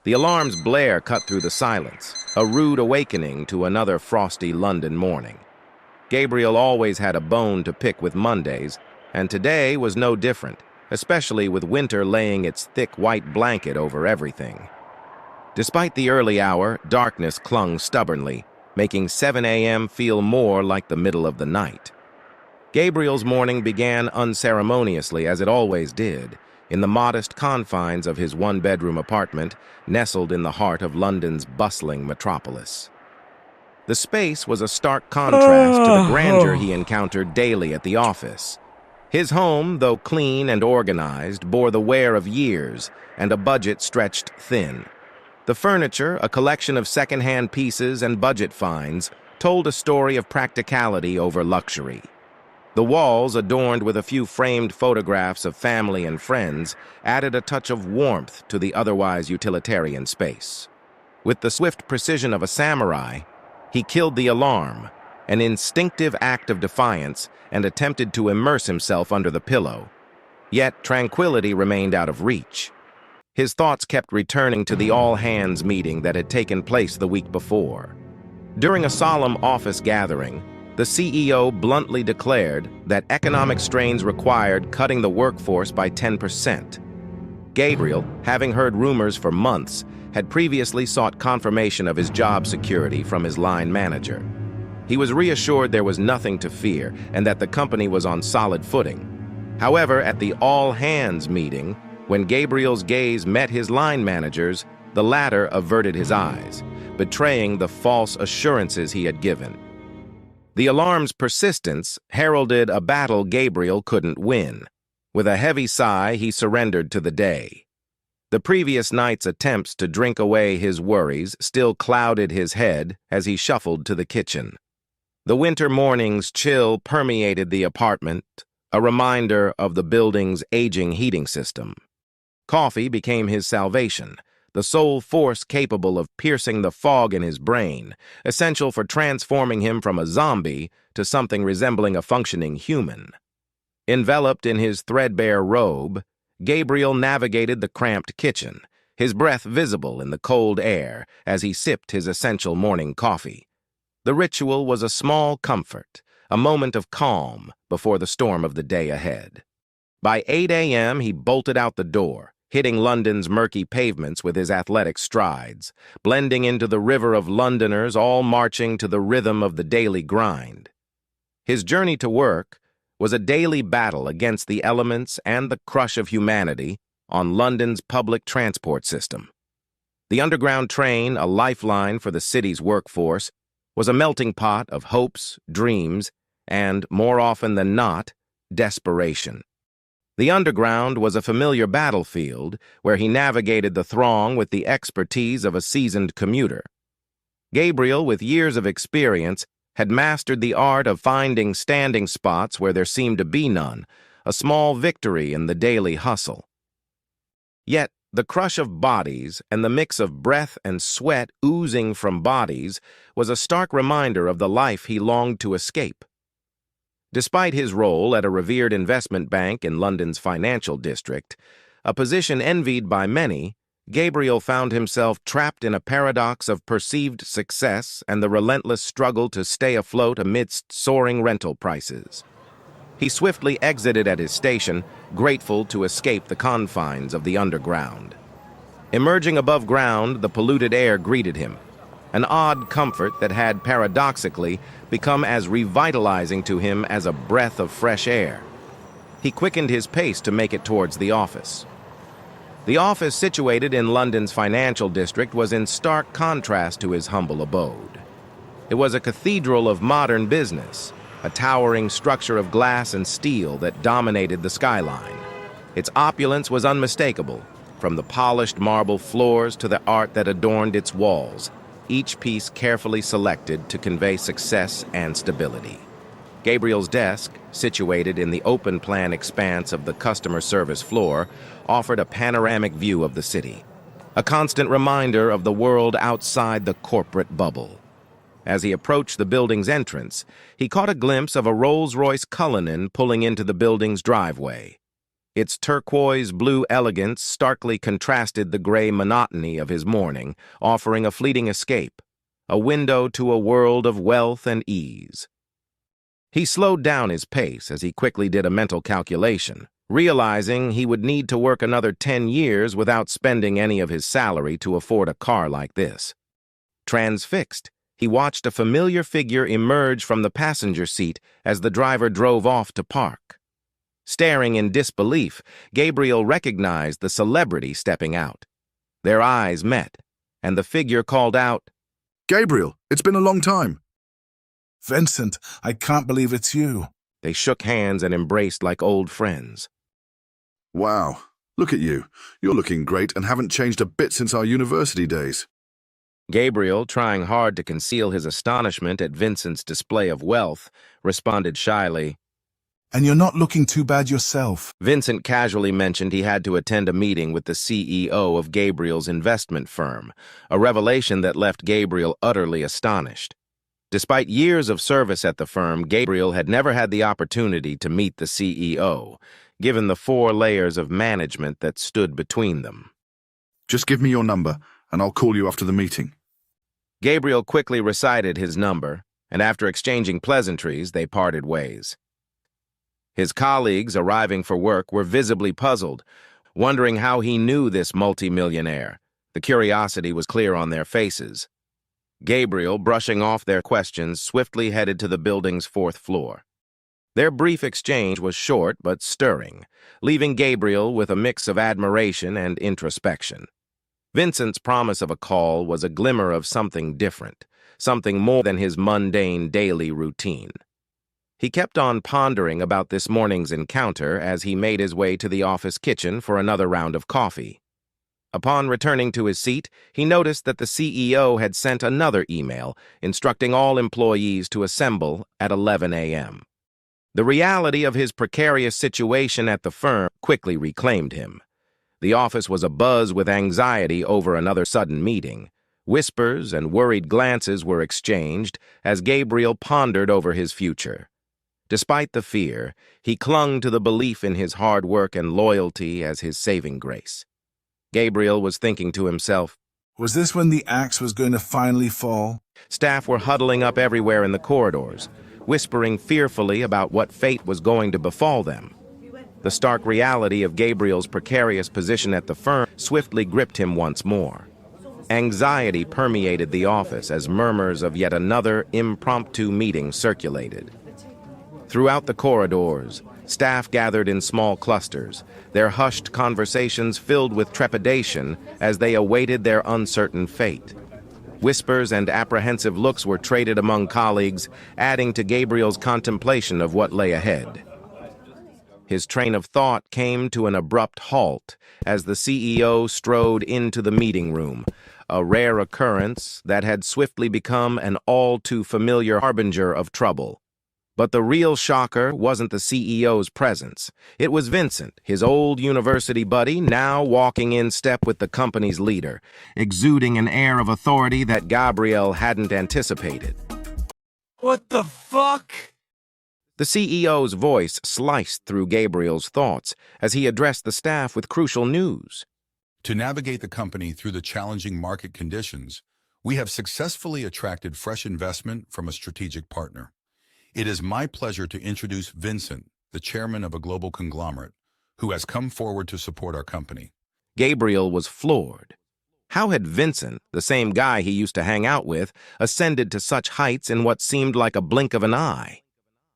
The alarm's blare cut through the silence, a rude awakening to another frosty London morning. Gabriel always had a bone to pick with Mondays, and today was no different, especially with winter laying its thick white blanket over everything. Despite the early hour, darkness clung stubbornly, making 7 a.m. feel more like the middle of the night. Gabriel's morning began unceremoniously, as it always did, in the modest confines of his one-bedroom apartment nestled in the heart of London's bustling metropolis. The space was a stark contrast to the grandeur he encountered daily at the office. His home, though clean and organized, bore the wear of years and a budget stretched thin. The furniture, a collection of second-hand pieces and budget finds, told a story of practicality over luxury. The walls, adorned with a few framed photographs of family and friends, added a touch of warmth to the otherwise utilitarian space. With the swift precision of a samurai, he killed the alarm, an instinctive act of defiance, and attempted to immerse himself under the pillow. Yet tranquility remained out of reach. His thoughts kept returning to the all-hands meeting that had taken place the week before. During a solemn office gathering, the CEO bluntly declared that economic strains required cutting the workforce by 10%. Gabriel, having heard rumors for months, had previously sought confirmation of his job security from his line manager. He was reassured there was nothing to fear and that the company was on solid footing. However, at the all-hands meeting, when Gabriel's gaze met his line manager's, the latter averted his eyes, betraying the false assurances he had given. The alarm's persistence heralded a battle Gabriel couldn't win. With a heavy sigh, he surrendered to the day. The previous night's attempts to drink away his worries still clouded his head as he shuffled to the kitchen. The winter morning's chill permeated the apartment, a reminder of the building's aging heating system. Coffee became his salvation, the sole force capable of piercing the fog in his brain, essential for transforming him from a zombie to something resembling a functioning human. Enveloped in his threadbare robe, Gabriel navigated the cramped kitchen, his breath visible in the cold air as he sipped his essential morning coffee. The ritual was a small comfort, a moment of calm before the storm of the day ahead. By 8 a.m., he bolted out the door, hitting London's murky pavements with his athletic strides, blending into the river of Londoners all marching to the rhythm of the daily grind. His journey to work was a daily battle against the elements and the crush of humanity on London's public transport system. The underground train, a lifeline for the city's workforce, was a melting pot of hopes, dreams, and, more often than not, desperation. The underground was a familiar battlefield where he navigated the throng with the expertise of a seasoned commuter. Gabriel, with years of experience, had mastered the art of finding standing spots where there seemed to be none, a small victory in the daily hustle. Yet, the crush of bodies and the mix of breath and sweat oozing from bodies was a stark reminder of the life he longed to escape. Despite his role at a revered investment bank in London's financial district, a position envied by many, Gabriel found himself trapped in a paradox of perceived success and the relentless struggle to stay afloat amidst soaring rental prices. He swiftly exited at his station, grateful to escape the confines of the underground. Emerging above ground, the polluted air greeted him, an odd comfort that had paradoxically become as revitalizing to him as a breath of fresh air. He quickened his pace to make it towards the office. The office situated in London's financial district was in stark contrast to his humble abode. It was a cathedral of modern business, a towering structure of glass and steel that dominated the skyline. Its opulence was unmistakable, from the polished marble floors to the art that adorned its walls, each piece carefully selected to convey success and stability. Gabriel's desk, situated in the open-plan expanse of the customer service floor, offered a panoramic view of the city, a constant reminder of the world outside the corporate bubble. As he approached the building's entrance, he caught a glimpse of a Rolls-Royce Cullinan pulling into the building's driveway. Its turquoise-blue elegance starkly contrasted the gray monotony of his morning, offering a fleeting escape, a window to a world of wealth and ease. He slowed down his pace as he quickly did a mental calculation, realizing he would need to work another 10 years without spending any of his salary to afford a car like this. Transfixed, he watched a familiar figure emerge from the passenger seat as the driver drove off to park. Staring in disbelief, Gabriel recognized the celebrity stepping out. Their eyes met, and the figure called out, "Gabriel, it's been a long time." "Vincent, I can't believe it's you." They shook hands and embraced like old friends. "Wow, look at you. You're looking great and haven't changed a bit since our university days." Gabriel, trying hard to conceal his astonishment at Vincent's display of wealth, responded shyly, "And you're not looking too bad yourself." Vincent casually mentioned he had to attend a meeting with the CEO of Gabriel's investment firm, a revelation that left Gabriel utterly astonished. Despite years of service at the firm, Gabriel had never had the opportunity to meet the CEO, given the 4 layers of management that stood between them. "Just give me your number, and I'll call you after the meeting." Gabriel quickly recited his number, and after exchanging pleasantries, they parted ways. His colleagues arriving for work were visibly puzzled, wondering how he knew this multimillionaire. The curiosity was clear on their faces. Gabriel, brushing off their questions, swiftly headed to the building's 4th floor. Their brief exchange was short but stirring, leaving Gabriel with a mix of admiration and introspection. Vincent's promise of a call was a glimmer of something different, something more than his mundane daily routine. He kept on pondering about this morning's encounter as he made his way to the office kitchen for another round of coffee. Upon returning to his seat, he noticed that the CEO had sent another email instructing all employees to assemble at 11 a.m. The reality of his precarious situation at the firm quickly reclaimed him. The office was abuzz with anxiety over another sudden meeting. Whispers and worried glances were exchanged as Gabriel pondered over his future. Despite the fear, he clung to the belief in his hard work and loyalty as his saving grace. Gabriel was thinking to himself, Was this when the axe was going to finally fall? Staff were huddling up everywhere in the corridors, whispering fearfully about what fate was going to befall them. The stark reality of Gabriel's precarious position at the firm swiftly gripped him once more. Anxiety permeated the office as murmurs of yet another impromptu meeting circulated. Throughout the corridors, staff gathered in small clusters, their hushed conversations filled with trepidation as they awaited their uncertain fate. Whispers and apprehensive looks were traded among colleagues, adding to Gabriel's contemplation of what lay ahead. His train of thought came to an abrupt halt as the CEO strode into the meeting room, a rare occurrence that had swiftly become an all-too-familiar harbinger of trouble. But the real shocker wasn't the CEO's presence. It was Vincent, his old university buddy, now walking in step with the company's leader, exuding an air of authority that Gabriel hadn't anticipated. What the fuck? The CEO's voice sliced through Gabriel's thoughts as he addressed the staff with crucial news. To navigate the company through the challenging market conditions, we have successfully attracted fresh investment from a strategic partner. It is my pleasure to introduce Vincent, the chairman of a global conglomerate, who has come forward to support our company. Gabriel was floored. How had Vincent, the same guy he used to hang out with, ascended to such heights in what seemed like a blink of an eye?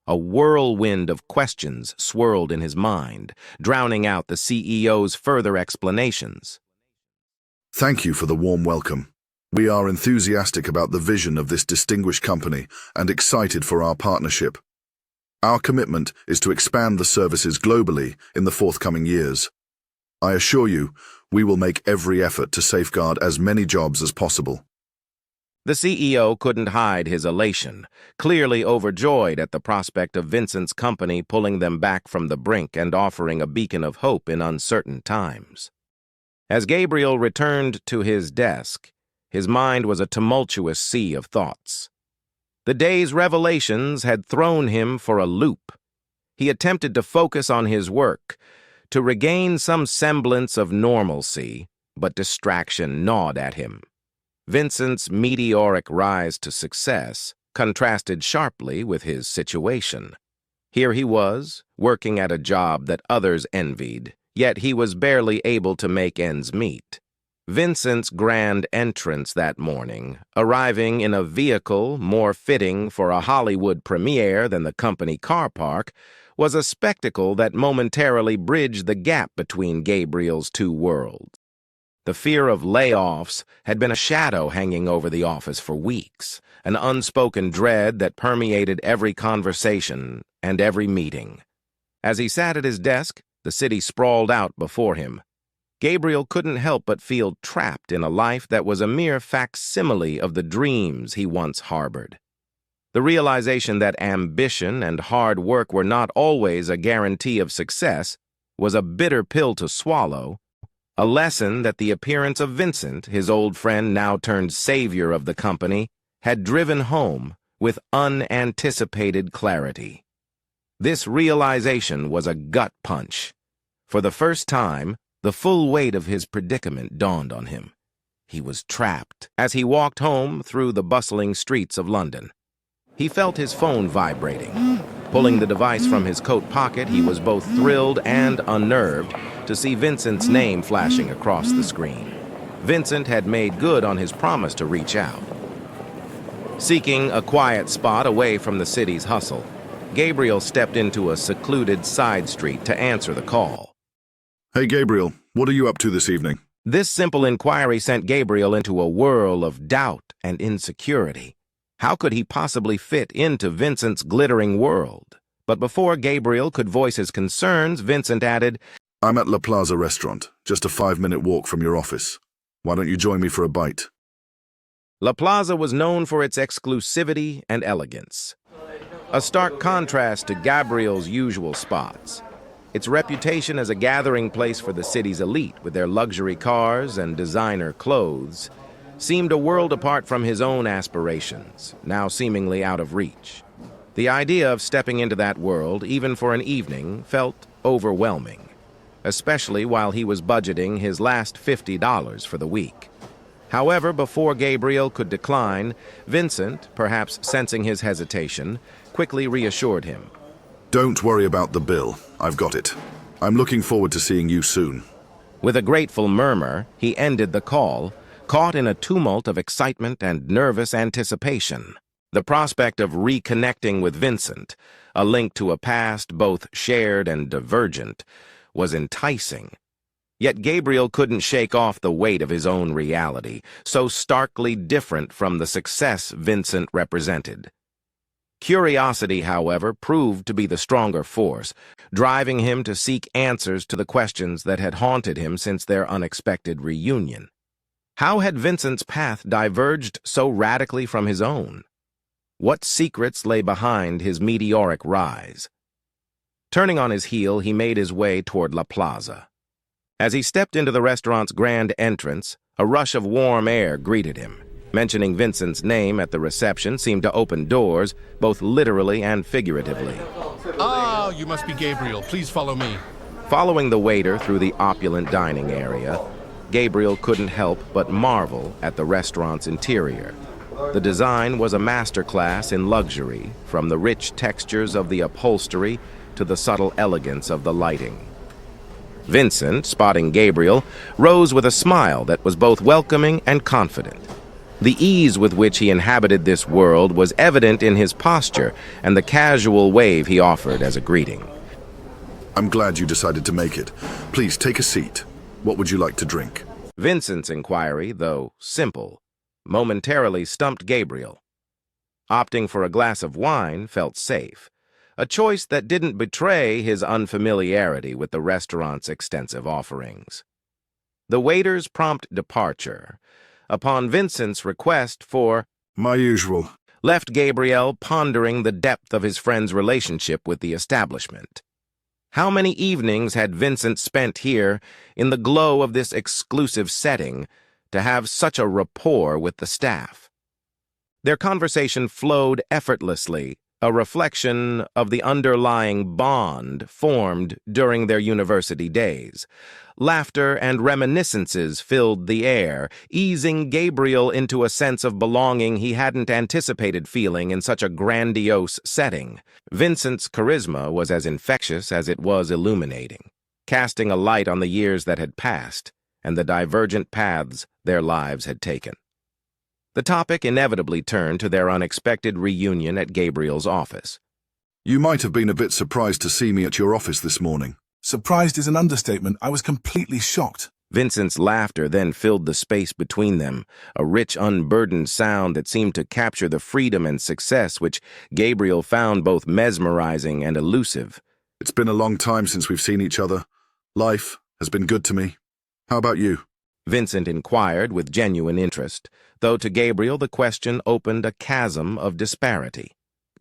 A whirlwind of questions swirled in his mind, drowning out the CEO's further explanations. Thank you for the warm welcome. We are enthusiastic about the vision of this distinguished company and excited for our partnership. Our commitment is to expand the services globally in the forthcoming years. I assure you, we will make every effort to safeguard as many jobs as possible. The CEO couldn't hide his elation, clearly overjoyed at the prospect of Vincent's company pulling them back from the brink and offering a beacon of hope in uncertain times. As Gabriel returned to his desk, his mind was a tumultuous sea of thoughts. The day's revelations had thrown him for a loop. He attempted to focus on his work, to regain some semblance of normalcy, but distraction gnawed at him. Vincent's meteoric rise to success contrasted sharply with his situation. Here he was, working at a job that others envied, yet he was barely able to make ends meet. Vincent's grand entrance that morning, arriving in a vehicle more fitting for a Hollywood premiere than the company car park, was a spectacle that momentarily bridged the gap between Gabriel's two worlds. The fear of layoffs had been a shadow hanging over the office for weeks, an unspoken dread that permeated every conversation and every meeting. As he sat at his desk, the city sprawled out before him. Gabriel couldn't help but feel trapped in a life that was a mere facsimile of the dreams he once harbored. The realization that ambition and hard work were not always a guarantee of success was a bitter pill to swallow, a lesson that the appearance of Vincent, his old friend now turned savior of the company, had driven home with unanticipated clarity. This realization was a gut punch. For the first time, the full weight of his predicament dawned on him. He was trapped as he walked home through the bustling streets of London. He felt his phone vibrating. Pulling the device from his coat pocket, he was both thrilled and unnerved to see Vincent's name flashing across the screen. Vincent had made good on his promise to reach out. Seeking a quiet spot away from the city's hustle, Gabriel stepped into a secluded side street to answer the call. Hey, Gabriel, what are you up to this evening? This simple inquiry sent Gabriel into a whirl of doubt and insecurity. How could he possibly fit into Vincent's glittering world? But before Gabriel could voice his concerns, Vincent added, I'm at La Plaza restaurant, just a 5-minute walk from your office. Why don't you join me for a bite? La Plaza was known for its exclusivity and elegance, a stark contrast to Gabriel's usual spots. Its reputation as a gathering place for the city's elite with their luxury cars and designer clothes seemed a world apart from his own aspirations, now seemingly out of reach. The idea of stepping into that world, even for an evening, felt overwhelming, especially while he was budgeting his last $50 for the week. However, before Gabriel could decline, Vincent, perhaps sensing his hesitation, quickly reassured him. Don't worry about the bill. I've got it. I'm looking forward to seeing you soon. With a grateful murmur, he ended the call, caught in a tumult of excitement and nervous anticipation. The prospect of reconnecting with Vincent, a link to a past both shared and divergent, was enticing. Yet Gabriel couldn't shake off the weight of his own reality, so starkly different from the success Vincent represented. Curiosity, however, proved to be the stronger force, driving him to seek answers to the questions that had haunted him since their unexpected reunion. How had Vincent's path diverged so radically from his own? What secrets lay behind his meteoric rise? Turning on his heel, he made his way toward La Plaza. As he stepped into the restaurant's grand entrance, a rush of warm air greeted him. Mentioning Vincent's name at the reception seemed to open doors, both literally and figuratively. Ah, you must be Gabriel. Please follow me. Following the waiter through the opulent dining area, Gabriel couldn't help but marvel at the restaurant's interior. The design was a masterclass in luxury, from the rich textures of the upholstery to the subtle elegance of the lighting. Vincent, spotting Gabriel, rose with a smile that was both welcoming and confident. The ease with which he inhabited this world was evident in his posture and the casual wave he offered as a greeting. I'm glad you decided to make it. Please take a seat. What would you like to drink? Vincent's inquiry, though simple, momentarily stumped Gabriel. Opting for a glass of wine felt safe, a choice that didn't betray his unfamiliarity with the restaurant's extensive offerings. The waiter's prompt departure, upon Vincent's request for My usual. left Gabriel pondering the depth of his friend's relationship with the establishment. How many evenings had Vincent spent here in the glow of this exclusive setting to have such a rapport with the staff? Their conversation flowed effortlessly, a reflection of the underlying bond formed during their university days. Laughter and reminiscences filled the air, easing Gabriel into a sense of belonging he hadn't anticipated feeling in such a grandiose setting. Vincent's charisma was as infectious as it was illuminating, casting a light on the years that had passed and the divergent paths their lives had taken. The topic inevitably turned to their unexpected reunion at Gabriel's office. You might have been a bit surprised to see me at your office this morning. Surprised is an understatement. I was completely shocked. Vincent's laughter then filled the space between them, a rich, unburdened sound that seemed to capture the freedom and success which Gabriel found both mesmerizing and elusive. It's been a long time since we've seen each other. Life has been good to me. How about you? Vincent inquired with genuine interest, though to Gabriel the question opened a chasm of disparity.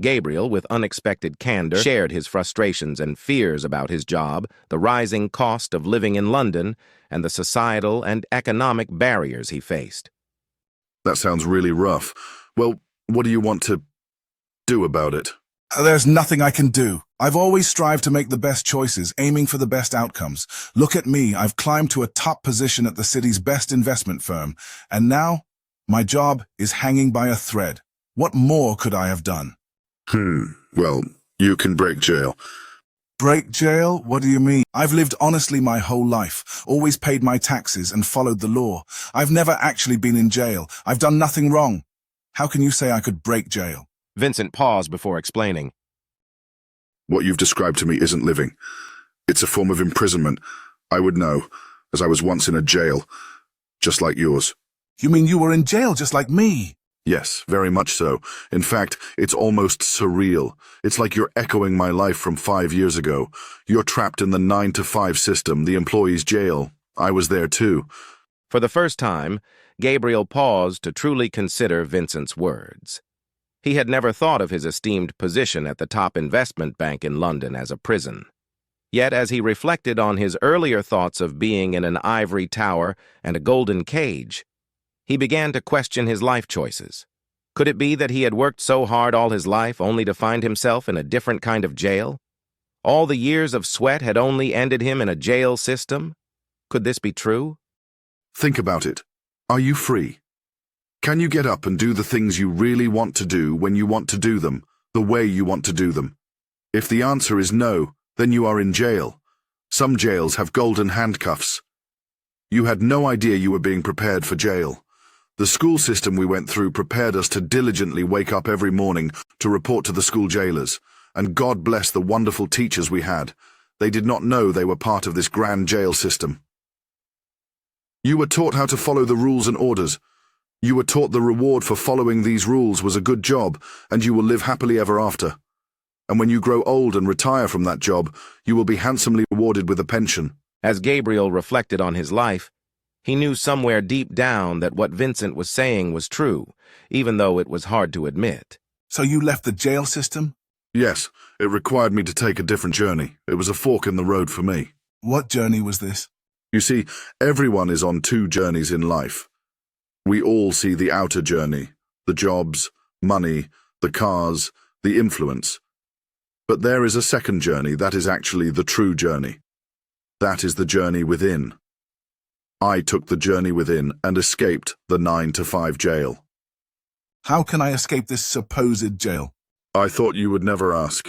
Gabriel, with unexpected candor, shared his frustrations and fears about his job, the rising cost of living in London, and the societal and economic barriers he faced. That sounds really rough. Well, what do you want to do about it? There's nothing I can do. I've always strived to make the best choices, aiming for the best outcomes. Look at me, I've climbed to a top position at the city's best investment firm, and now my job is hanging by a thread. What more could I have done? Well, you can break jail. Break jail? What do you mean? I've lived honestly my whole life, always paid my taxes and followed the law. I've never actually been in jail. I've done nothing wrong. How can you say I could break jail? Vincent paused before explaining. What you've described to me isn't living. It's a form of imprisonment. I would know, as I was once in a jail, just like yours. You mean you were in jail just like me? Yes, very much so. In fact, it's almost surreal. It's like you're echoing my life from 5 years ago. You're trapped in the 9-to-5 system, the employee's jail. I was there too. For the first time, Gabriel paused to truly consider Vincent's words. He had never thought of his esteemed position at the top investment bank in London as a prison. Yet as he reflected on his earlier thoughts of being in an ivory tower and a golden cage, he began to question his life choices. Could it be that he had worked so hard all his life only to find himself in a different kind of jail? All the years of sweat had only ended him in a jail system? Could this be true? Think about it. Are you free? Can you get up and do the things you really want to do when you want to do them, the way you want to do them? If the answer is no, then you are in jail. Some jails have golden handcuffs. You had no idea you were being prepared for jail. The school system we went through prepared us to diligently wake up every morning to report to the school jailers. And God bless the wonderful teachers we had. They did not know they were part of this grand jail system. You were taught how to follow the rules and orders. You were taught the reward for following these rules was a good job, and you will live happily ever after. And when you grow old and retire from that job, you will be handsomely rewarded with a pension. As Gabriel reflected on his life, he knew somewhere deep down that what Vincent was saying was true, even though it was hard to admit. So you left the jail system? Yes, it required me to take a different journey. It was a fork in the road for me. What journey was this? You see, everyone is on 2 journeys in life. We all see the outer journey, the jobs, money, the cars, the influence. But there is a second journey that is actually the true journey. That is the journey within. I took the journey within and escaped the 9-to-5 jail. How can I escape this supposed jail? I thought you would never ask.